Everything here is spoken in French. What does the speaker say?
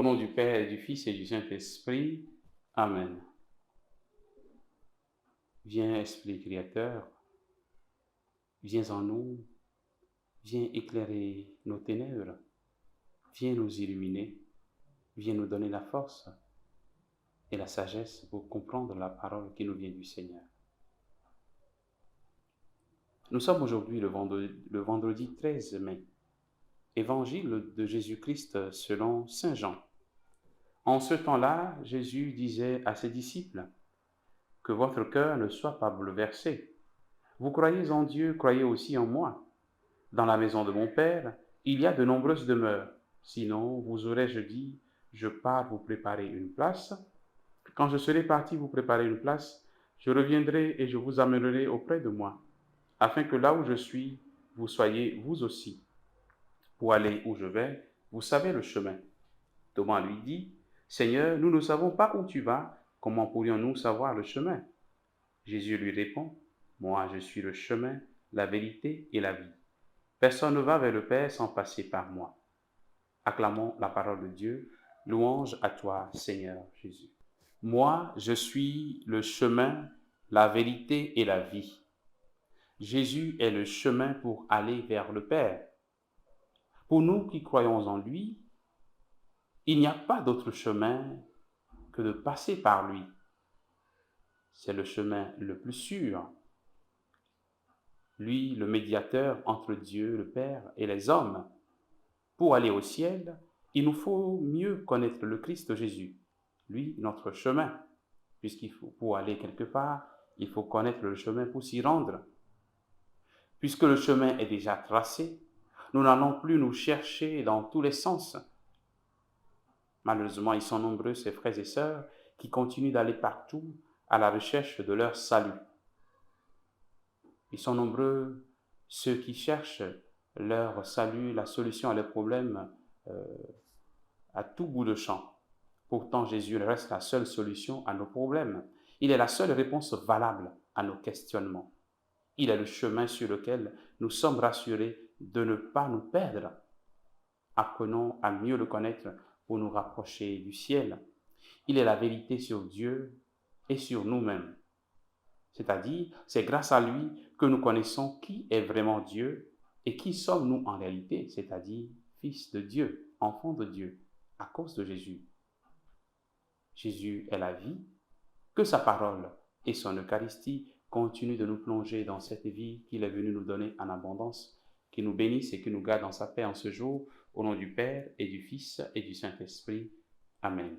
Au nom du Père, et du Fils et du Saint-Esprit. Amen. Viens, Esprit Créateur, viens en nous, viens éclairer nos ténèbres, viens nous illuminer, viens nous donner la force et la sagesse pour comprendre la parole qui nous vient du Seigneur. Nous sommes aujourd'hui le vendredi 13 mai, évangile de Jésus-Christ selon Saint Jean. En ce temps-là, Jésus disait à ses disciples, « Que votre cœur ne soit pas bouleversé. Vous croyez en Dieu, croyez aussi en moi. Dans la maison de mon Père, il y a de nombreuses demeures. Sinon, vous aurais-je dit, je pars vous préparer une place. Quand je serai parti vous préparer une place, je reviendrai et je vous amènerai auprès de moi, afin que là où je suis, vous soyez vous aussi. Pour aller où je vais, vous savez le chemin. » Thomas lui dit, « Seigneur, nous ne savons pas où tu vas, comment pourrions-nous savoir le chemin ?» Jésus lui répond, « Moi, je suis le chemin, la vérité et la vie. Personne ne va vers le Père sans passer par moi. » Acclamons la parole de Dieu. Louange à toi, Seigneur Jésus. Moi, je suis le chemin, la vérité et la vie. Jésus est le chemin pour aller vers le Père. Pour nous qui croyons en lui, il n'y a pas d'autre chemin que de passer par lui. C'est le chemin le plus sûr. Lui, le médiateur entre Dieu, le Père et les hommes. Pour aller au ciel, il nous faut mieux connaître le Christ Jésus, lui, notre chemin. Pour aller quelque part, il faut connaître le chemin pour s'y rendre. Puisque le chemin est déjà tracé, nous n'allons plus nous chercher dans tous les sens. Malheureusement, ils sont nombreux, ces frères et sœurs, qui continuent d'aller partout à la recherche de leur salut. Ils sont nombreux ceux qui cherchent leur salut, la solution à leurs problèmes à tout bout de champ. Pourtant, Jésus reste la seule solution à nos problèmes. Il est la seule réponse valable à nos questionnements. Il est le chemin sur lequel nous sommes rassurés de ne pas nous perdre. Apprenons à mieux le connaître pour nous rapprocher du ciel. Il est la vérité sur Dieu et sur nous-mêmes. C'est-à-dire, c'est grâce à lui que nous connaissons qui est vraiment Dieu et qui sommes-nous en réalité, c'est-à-dire fils de Dieu, enfants de Dieu, à cause de Jésus. Jésus est la vie, que sa parole et son Eucharistie continuent de nous plonger dans cette vie qu'il est venu nous donner en abondance, qui nous bénisse et qui nous garde dans sa paix en ce jour, au nom du Père et du Fils et du Saint-Esprit. Amen.